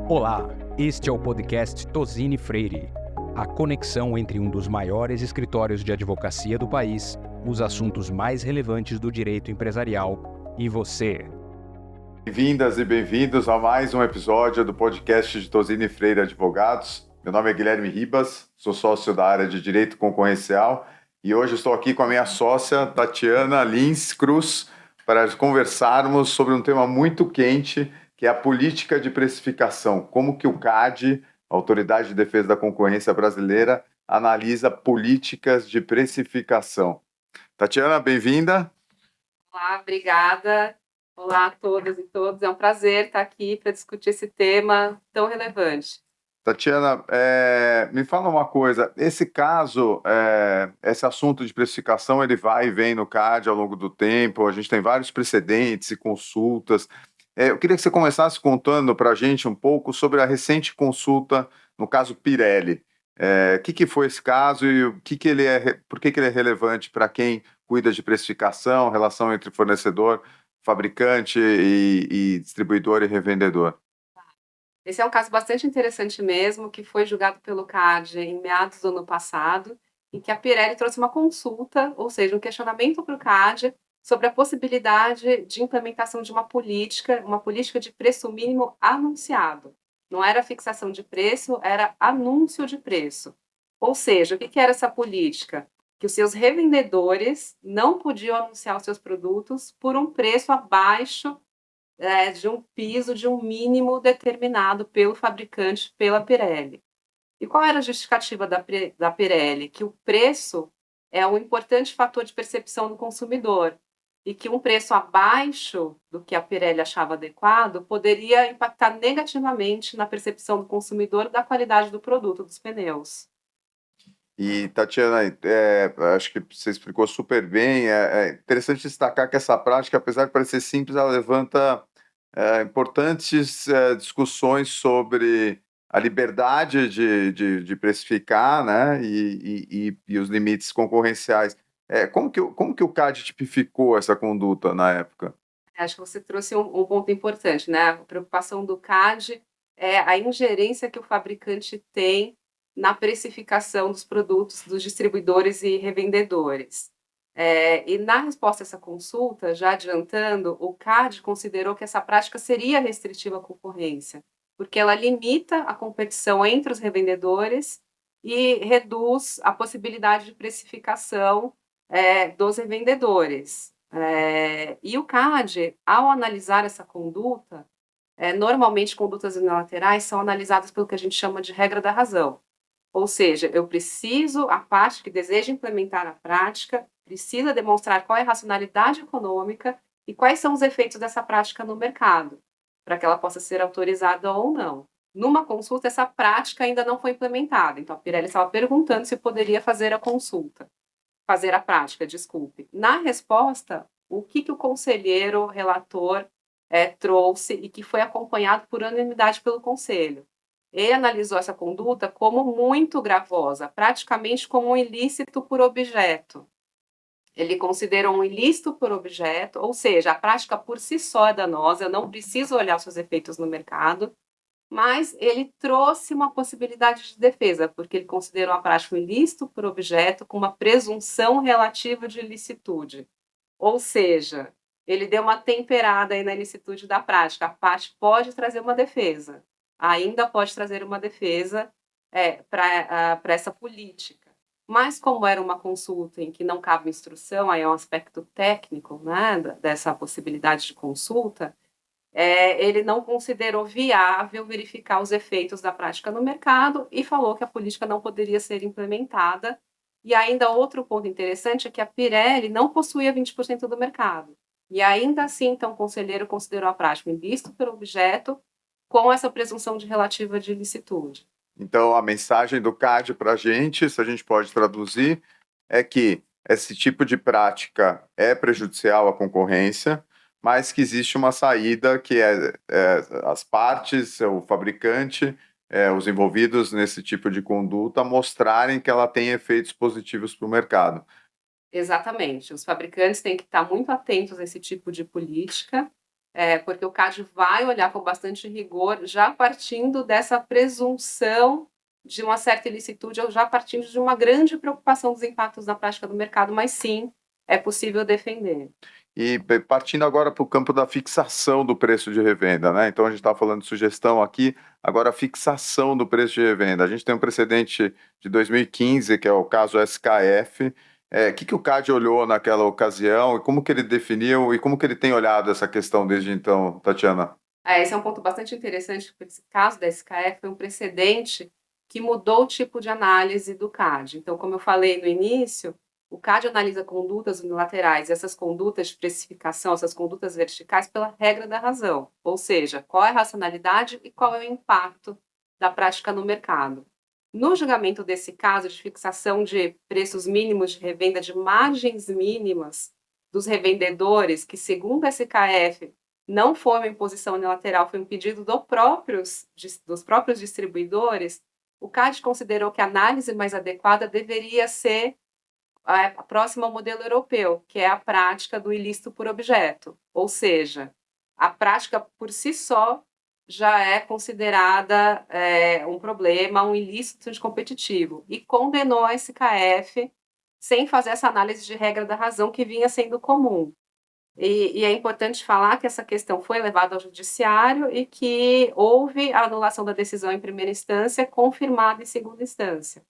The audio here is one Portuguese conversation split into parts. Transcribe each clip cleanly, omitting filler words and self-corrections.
Olá, este é o podcast Tosini Freire, a conexão entre um dos maiores escritórios de advocacia do país, os assuntos mais relevantes do direito empresarial e você. Bem-vindas e bem-vindos a mais um episódio do podcast de Tosini Freire Advogados. Meu nome é Guilherme Ribas, sou sócio da área de Direito Concorrencial e hoje estou aqui com a minha sócia Tatiana Lins Cruz para conversarmos sobre um tema muito quente, que é a política de precificação. Como que o CADE, a Autoridade de Defesa da Concorrência Brasileira, analisa políticas de precificação. Tatiana, bem-vinda. Olá, obrigada. Olá a todas e todos. É um prazer estar aqui para discutir esse tema tão relevante. Tatiana, me fala uma coisa, esse caso, esse assunto de precificação, ele vai e vem no CAD ao longo do tempo, a gente tem vários precedentes e consultas. Eu queria que você começasse contando para a gente um pouco sobre a recente consulta no caso Pirelli. O que foi esse caso e por que ele é relevante para quem cuida de precificação, relação entre fornecedor, fabricante e distribuidor e revendedor? Esse é um caso bastante interessante mesmo, que foi julgado pelo CAD em meados do ano passado, em que a Pirelli trouxe uma consulta, ou seja, um questionamento para o CAD sobre a possibilidade de implementação de uma política de preço mínimo anunciado. Não era fixação de preço, era anúncio de preço. Ou seja, o que era essa política? Que os seus revendedores não podiam anunciar os seus produtos por um preço abaixo de um piso, de um mínimo determinado pelo fabricante, pela Pirelli. E qual era a justificativa da Pirelli? Que o preço é um importante fator de percepção do consumidor e que um preço abaixo do que a Pirelli achava adequado poderia impactar negativamente na percepção do consumidor da qualidade do produto, dos pneus. E, Tatiana, acho que você explicou super bem. É interessante destacar que essa prática, apesar de parecer simples, ela levanta importantes discussões sobre a liberdade de precificar, né, e os limites concorrenciais. Como que o CAD tipificou essa conduta na época? Acho que você trouxe um ponto importante, né? A preocupação do CAD é a ingerência que o fabricante tem na precificação dos produtos dos distribuidores e revendedores. E na resposta a essa consulta, já adiantando, o CAD considerou que essa prática seria restritiva à concorrência, porque ela limita a competição entre os revendedores e reduz a possibilidade de precificação dos revendedores. E o CAD, ao analisar essa conduta, normalmente condutas unilaterais são analisadas pelo que a gente chama de regra da razão. Ou seja, a parte que deseja implementar a prática, precisa demonstrar qual é a racionalidade econômica e quais são os efeitos dessa prática no mercado, para que ela possa ser autorizada ou não. Numa consulta, essa prática ainda não foi implementada, então a Pirelli estava perguntando se poderia fazer a prática, desculpe. Na resposta, o que o conselheiro relator trouxe e que foi acompanhado por unanimidade pelo conselho? Ele analisou essa conduta como muito gravosa, praticamente como um ilícito por objeto. Ele considerou um ilícito por objeto, ou seja, a prática por si só é danosa, eu não preciso olhar os seus efeitos no mercado, mas ele trouxe uma possibilidade de defesa, porque ele considerou a prática um ilícito por objeto com uma presunção relativa de ilicitude. Ou seja, ele deu uma temperada aí na ilicitude da prática. A parte pode trazer uma defesa, ainda pode trazer uma defesa para essa política. Mas como era uma consulta em que não cabe instrução, aí é um aspecto técnico, né, dessa possibilidade de consulta, ele não considerou viável verificar os efeitos da prática no mercado e falou que a política não poderia ser implementada. E ainda outro ponto interessante é que a Pirelli não possuía 20% do mercado. E ainda assim, então, o conselheiro considerou a prática ilícito pelo objeto com essa presunção de relativa de ilicitude. Então, a mensagem do CAD para a gente, se a gente pode traduzir, é que esse tipo de prática é prejudicial à concorrência, mas que existe uma saída que as partes, o fabricante, os envolvidos nesse tipo de conduta mostrarem que ela tem efeitos positivos para o mercado. Exatamente. Os fabricantes têm que estar muito atentos a esse tipo de política porque o CAD vai olhar com bastante rigor, já partindo dessa presunção de uma certa ilicitude, ou já partindo de uma grande preocupação dos impactos na prática do mercado, mas sim, é possível defender. E partindo agora para o campo da fixação do preço de revenda, né? Então a gente está falando de sugestão aqui, agora a fixação do preço de revenda. A gente tem um precedente de 2015, que é o caso SKF. O que o CAD olhou naquela ocasião e como que ele definiu e como que ele tem olhado essa questão desde então, Tatiana? Esse é um ponto bastante interessante, porque esse caso da SKF foi um precedente que mudou o tipo de análise do CAD. Então, como eu falei no início, o CAD analisa condutas unilaterais, e essas condutas de precificação, essas condutas verticais, pela regra da razão, ou seja, qual é a racionalidade e qual é o impacto da prática no mercado. No julgamento desse caso de fixação de preços mínimos de revenda, de margens mínimas dos revendedores, que, segundo a SKF, não foi uma imposição unilateral, foi um pedido dos próprios distribuidores, o CAD considerou que a análise mais adequada deveria ser a próxima ao modelo europeu, que é a prática do ilícito por objeto, ou seja, a prática por si só já é considerada um problema, um ilícito anticompetitivo, e condenou a SKF sem fazer essa análise de regra da razão que vinha sendo comum. E é importante falar que essa questão foi levada ao judiciário e que houve a anulação da decisão em primeira instância, confirmada em segunda instância.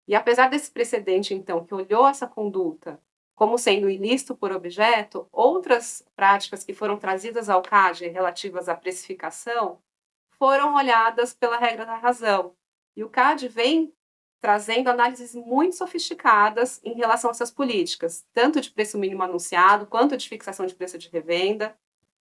E apesar desse precedente, então, que olhou essa conduta como sendo ilícito por objeto, outras práticas que foram trazidas ao CAD relativas à precificação foram olhadas pela regra da razão. E o CAD vem trazendo análises muito sofisticadas em relação a essas políticas, tanto de preço mínimo anunciado, quanto de fixação de preço de revenda.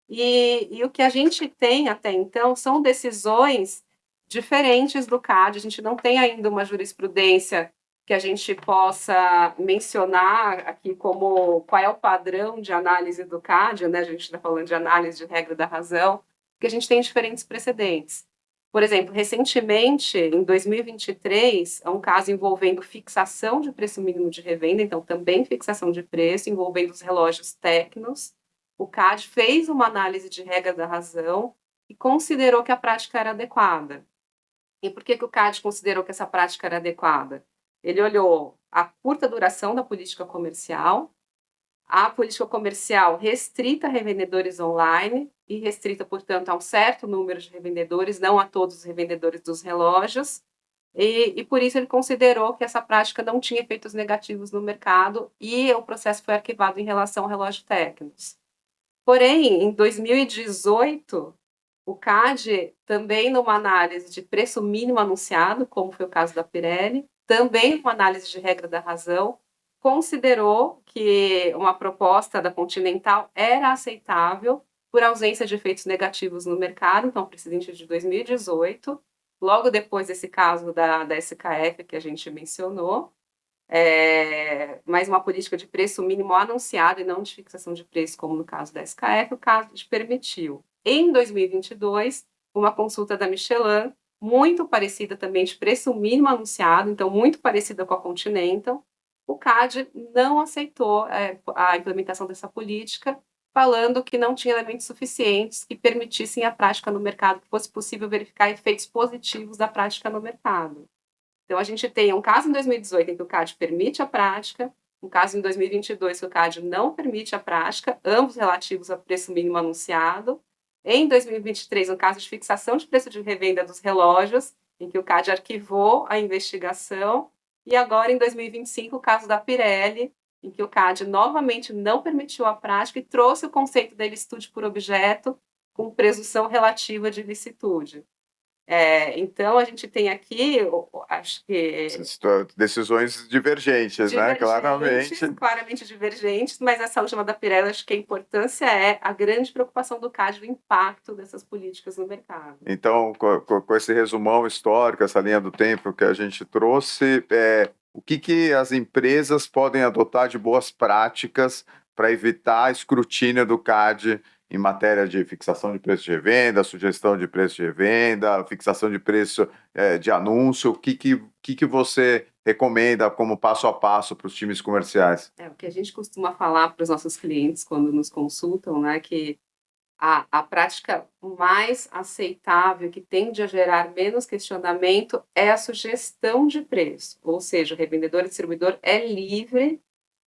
E o que a gente tem até então são decisões diferentes do CAD, a gente não tem ainda uma jurisprudência que a gente possa mencionar aqui como qual é o padrão de análise do CAD, né? A gente está falando de análise de regra da razão, porque a gente tem diferentes precedentes. Por exemplo, recentemente, em 2023, é um caso envolvendo fixação de preço mínimo de revenda, então também fixação de preço, envolvendo os relógios Tecnos. O CAD fez uma análise de regra da razão e considerou que a prática era adequada. E por que o CAD considerou que essa prática era adequada? Ele olhou a curta duração da política comercial, a política comercial restrita a revendedores online e restrita, portanto, a um certo número de revendedores, não a todos os revendedores dos relógios, e por isso ele considerou que essa prática não tinha efeitos negativos no mercado e o processo foi arquivado em relação ao relógio Tecnos. Porém, em 2018, o CAD, também numa análise de preço mínimo anunciado, como foi o caso da Pirelli, também uma análise de regra da razão, considerou que uma proposta da Continental era aceitável por ausência de efeitos negativos no mercado, então, precedente de 2018, logo depois desse caso da SKF que a gente mencionou, mais uma política de preço mínimo anunciado e não de fixação de preço, como no caso da SKF, o CAD permitiu. Em 2022, uma consulta da Michelin, muito parecida também de preço mínimo anunciado, então muito parecida com a Continental, o CAD não aceitou a implementação dessa política, falando que não tinha elementos suficientes que permitissem a prática no mercado, que fosse possível verificar efeitos positivos da prática no mercado. Então, a gente tem um caso em 2018 em que o CAD permite a prática, um caso em 2022 que o CAD não permite a prática, ambos relativos a preço mínimo anunciado. Em 2023, um caso de fixação de preço de revenda dos relógios, em que o CAD arquivou a investigação. E agora, em 2025, o caso da Pirelli, em que o CAD novamente não permitiu a prática e trouxe o conceito da ilicitude por objeto com presunção relativa de ilicitude. Então, a gente tem aqui, acho que... Decisões divergentes, né? Claramente divergentes, mas essa última da Pirelli, acho que a importância é a grande preocupação do CAD, do impacto dessas políticas no mercado. Então, com esse resumão histórico, essa linha do tempo que a gente trouxe, o que as empresas podem adotar de boas práticas para evitar escrutínio do CAD em matéria de fixação de preço de revenda, sugestão de preço de revenda, fixação de preço de anúncio? O que você recomenda como passo a passo para os times comerciais? O que a gente costuma falar para os nossos clientes quando nos consultam, né, que A prática mais aceitável, que tende a gerar menos questionamento, é a sugestão de preço, ou seja, o revendedor e distribuidor é livre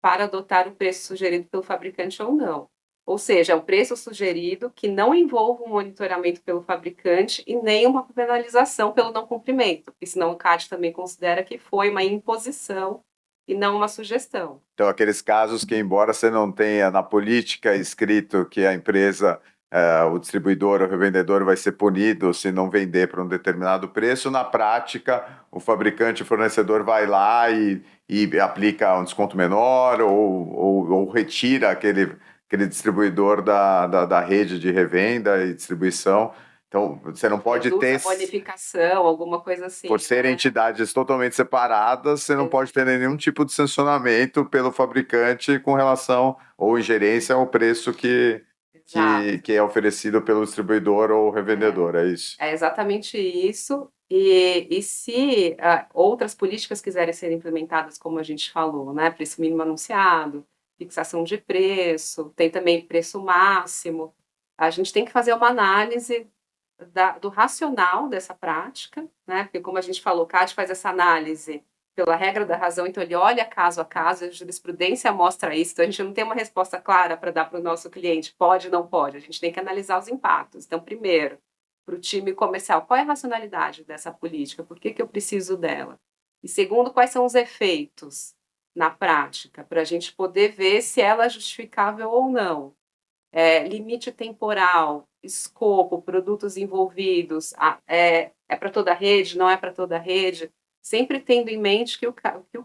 para adotar o preço sugerido pelo fabricante ou não. Ou seja, é um preço sugerido que não envolve um monitoramento pelo fabricante e nem uma penalização pelo não cumprimento, porque senão o CAD também considera que foi uma imposição e não uma sugestão. Então, aqueles casos que, embora você não tenha na política escrito que a empresa, o distribuidor ou o revendedor vai ser punido se não vender por um determinado preço, na prática, o fabricante, o fornecedor vai lá e aplica um desconto menor ou retira aquele distribuidor da rede de revenda e distribuição. Então, você não pode ter... bonificação, alguma coisa assim. Por serem entidades totalmente separadas, você não pode ter nenhum tipo de sancionamento pelo fabricante com relação ou ingerência ao preço que é oferecido pelo distribuidor ou revendedor, é isso? É exatamente isso. E se outras políticas quiserem ser implementadas, como a gente falou, né? Preço mínimo anunciado, fixação de preço, tem também preço máximo. A gente tem que fazer uma análise do racional dessa prática, né? Porque, como a gente falou, o CAD faz essa análise pela regra da razão, então ele olha caso a caso, a jurisprudência mostra isso, então a gente não tem uma resposta clara para dar para o nosso cliente, pode, não pode, a gente tem que analisar os impactos. Então, primeiro, para o time comercial, qual é a racionalidade dessa política? Por que eu preciso dela? E segundo, quais são os efeitos na prática, para a gente poder ver se ela é justificável ou não. Limite temporal, escopo, produtos envolvidos, é para toda a rede, não é para toda a rede, sempre tendo em mente que o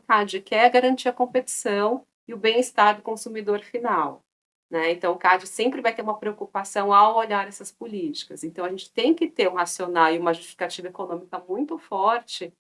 CAD quer garantir a competição e o bem-estar do consumidor final. Né? Então, o CAD sempre vai ter uma preocupação ao olhar essas políticas. Então, a gente tem que ter um racional e uma justificativa econômica muito forte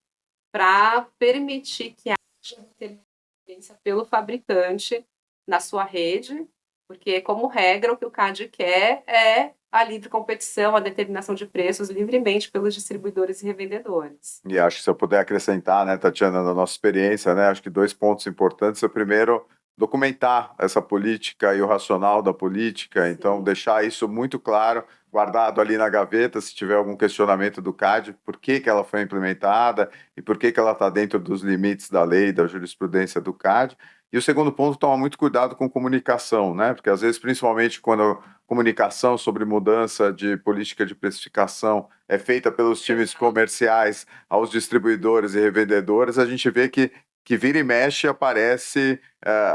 para permitir que haja interferência pelo fabricante na sua rede, porque, como regra, o que o CAD quer é a livre competição, a determinação de preços livremente pelos distribuidores e revendedores. E acho que se eu puder acrescentar, né, Tatiana, na nossa experiência, né, acho que 2 pontos importantes. O primeiro, documentar essa política e o racional da política. Sim. Então, deixar isso muito claro, guardado ali na gaveta, se tiver algum questionamento do CAD, por que ela foi implementada e por que ela está dentro dos limites da lei, da jurisprudência do CAD. E o segundo ponto, tomar muito cuidado com comunicação, né? Porque às vezes, principalmente quando a comunicação sobre mudança de política de precificação é feita pelos times comerciais aos distribuidores e revendedores, a gente vê que vira e mexe aparece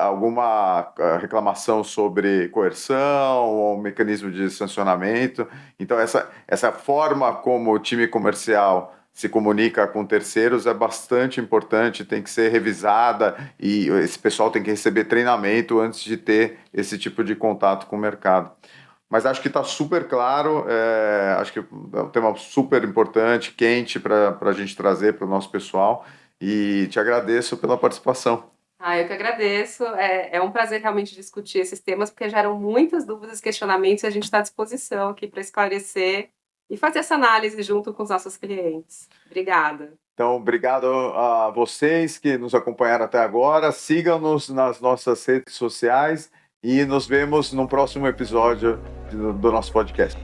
alguma reclamação sobre coerção ou um mecanismo de sancionamento. Então, essa forma como o time comercial se comunica com terceiros é bastante importante, tem que ser revisada e esse pessoal tem que receber treinamento antes de ter esse tipo de contato com o mercado. Mas acho que está super claro, acho que é um tema super importante, quente para a gente trazer para o nosso pessoal, e te agradeço pela participação. Eu que agradeço, é um prazer realmente discutir esses temas, porque geram muitas dúvidas e questionamentos e a gente está à disposição aqui para esclarecer e fazer essa análise junto com os nossos clientes. Obrigada. Então, obrigado a vocês que nos acompanharam até agora. Sigam-nos nas nossas redes sociais e nos vemos no próximo episódio do nosso podcast.